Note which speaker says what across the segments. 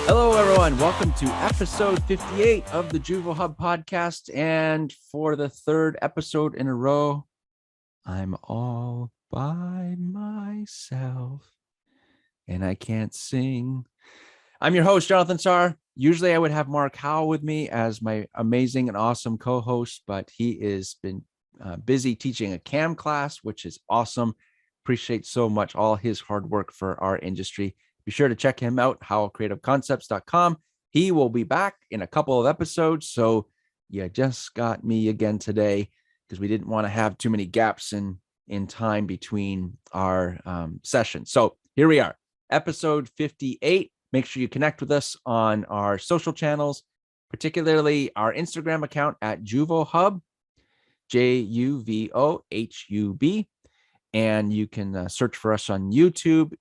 Speaker 1: Hello, everyone. Welcome to episode 58 of the JuvoHub podcast. And for the third episode in a row, I'm all by myself and I can't sing. I'm your host, Jonathan Sarr. Usually I would have Mark Howell with me as my amazing and awesome co-host, but he has been busy teaching a CAM class, which is awesome. Appreciate so much all his hard work for our industry. Be sure to check him out, howellcreativeconcepts.com. He will be back in a couple of episodes. So you just got me again today because we didn't want to have too many gaps in time between our sessions. So here we are, episode 58. Make sure you connect with us on our social channels, particularly our Instagram account at JuvoHub, JuvoHub. And you can search for us on YouTube.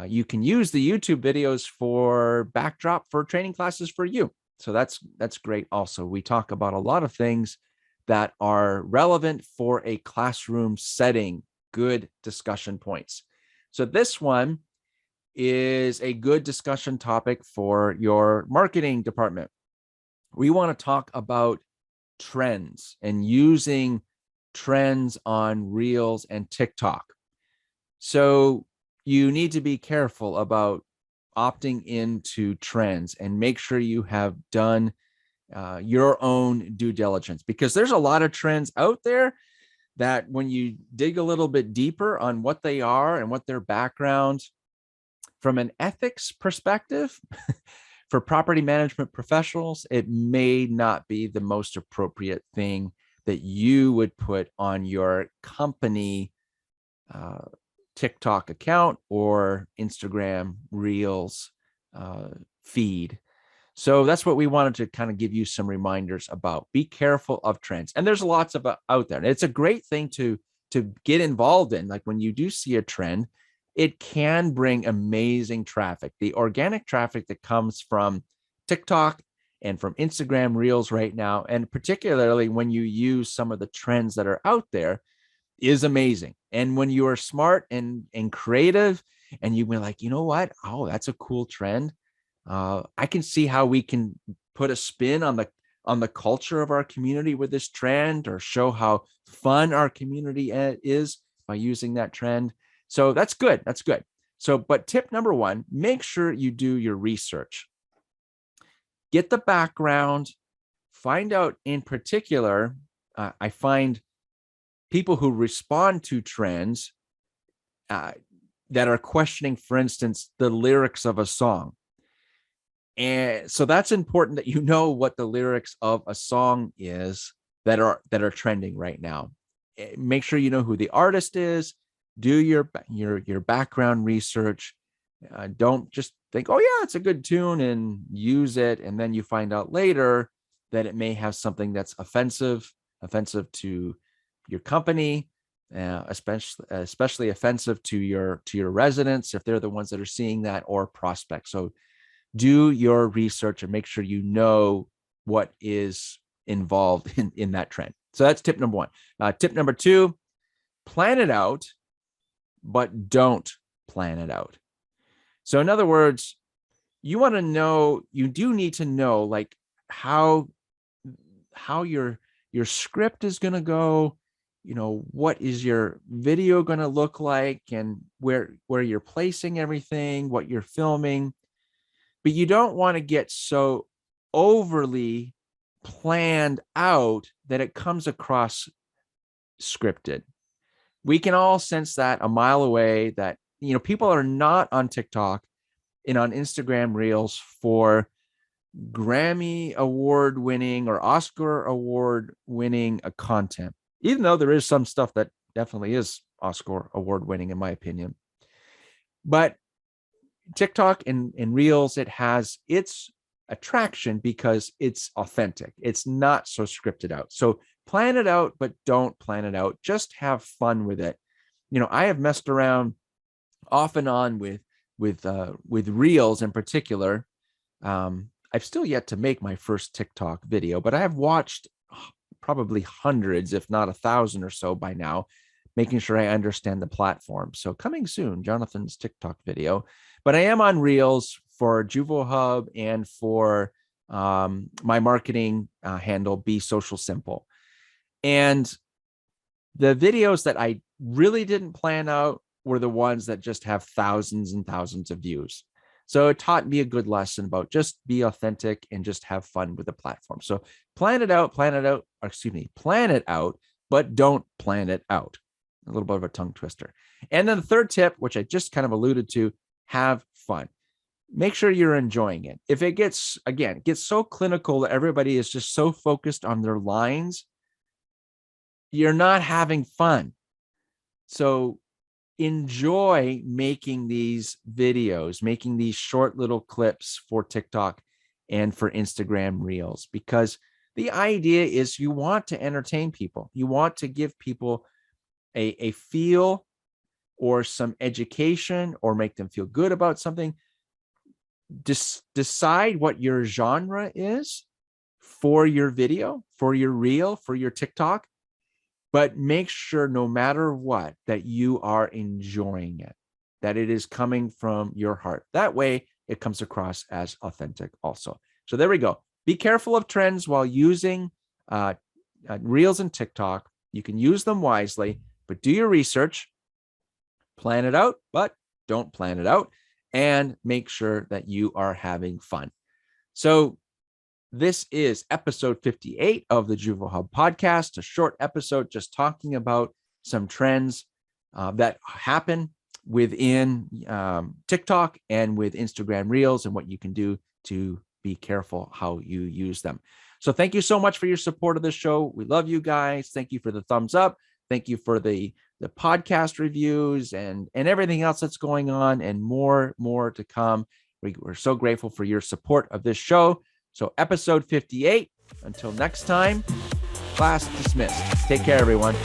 Speaker 1: You can use the YouTube videos for backdrop for training classes for you. So that's great. Also, we talk about a lot of things that are relevant for a classroom setting, good discussion points. So this one is a good discussion topic for your marketing department. We want to talk about trends and using trends on Reels and TikTok. So you need to be careful about opting into trends and make sure you have done your own due diligence, because there's a lot of trends out there that when you dig a little bit deeper on what they are and what their background from an ethics perspective for property management professionals, it may not be the most appropriate thing that you would put on your company TikTok account or Instagram Reels feed. So that's what we wanted to kind of give you some reminders about. Be careful of trends. And there's lots of out there. And it's a great thing to get involved in. Like when you do see a trend, it can bring amazing traffic. The organic traffic that comes from TikTok and from Instagram Reels right now, and particularly when you use some of the trends that are out there, is amazing. And when you are smart and creative and you were like, you know what? Oh, that's a cool trend. I can see how we can put a spin on the culture of our community with this trend, or show how fun our community is by using that trend. So that's good. That's good. So, but tip number one, make sure you do your research. Get the background, find out in particular, I find people who respond to trends that are questioning, for instance, the lyrics of a song. And so that's important that you know what the lyrics of a song is that are trending right now. Make sure you know who the artist is. Do your background research. Don't just think, oh yeah, it's a good tune, and use it, and then you find out later that it may have something that's offensive to your company, especially offensive to your residents if they're the ones that are seeing that, or prospects. So do your research and make sure you know what is involved in that trend. So that's tip number one. Tip number two, plan it out, but don't plan it out. So in other words, you do need to know like how your script is going to go, what is your video going to look like, and where you're placing everything, what you're filming. But you don't want to get so overly planned out that it comes across scripted. We can all sense that a mile away, that people are not on TikTok and on Instagram Reels for Grammy award winning or Oscar award winning content, even though there is some stuff that definitely is Oscar award winning in my opinion. But TikTok and Reels, it has its attraction because it's authentic. It's not so scripted out. So plan it out, but don't plan it out. Just have fun with it. I have messed around off and on with Reels in particular. I've still yet to make my first TikTok video, but I have watched probably hundreds, if not 1,000 or so by now, making sure I understand the platform. So coming soon, Jonathan's TikTok video. But I am on Reels for JuvoHub and for my marketing handle, Be Social Simple. And the videos that I really didn't plan out were the ones that just have thousands and thousands of views. So it taught me a good lesson about just be authentic and just have fun with the platform. So plan it out, plan it out, but don't plan it out. A little bit of a tongue twister. And then the third tip, which I just kind of alluded to, have fun. Make sure you're enjoying it. If it gets so clinical that everybody is just so focused on their lines, you're not having fun. So enjoy making these videos, making these short little clips for TikTok and for Instagram Reels, because the idea is you want to entertain people. You want to give people a feel or some education or make them feel good about something. Decide what your genre is for your video, for your reel, for your TikTok, but make sure no matter what that you are enjoying it, that it is coming from your heart. That way it comes across as authentic also. So there we go. Be careful of trends while using Reels and TikTok. You can use them wisely, but do your research, plan it out, but don't plan it out, and make sure that you are having fun. So this is episode 58 of the JuvoHub podcast, a short episode just talking about some trends that happen within TikTok and with Instagram Reels and what you can do to be careful how you use them. So thank you so much for your support of the show. We love you guys. Thank you for the thumbs up. Thank you for the podcast reviews and everything else that's going on, and more to come. We're so grateful for your support of this show. So episode 58, until next time, class dismissed. Take care, everyone.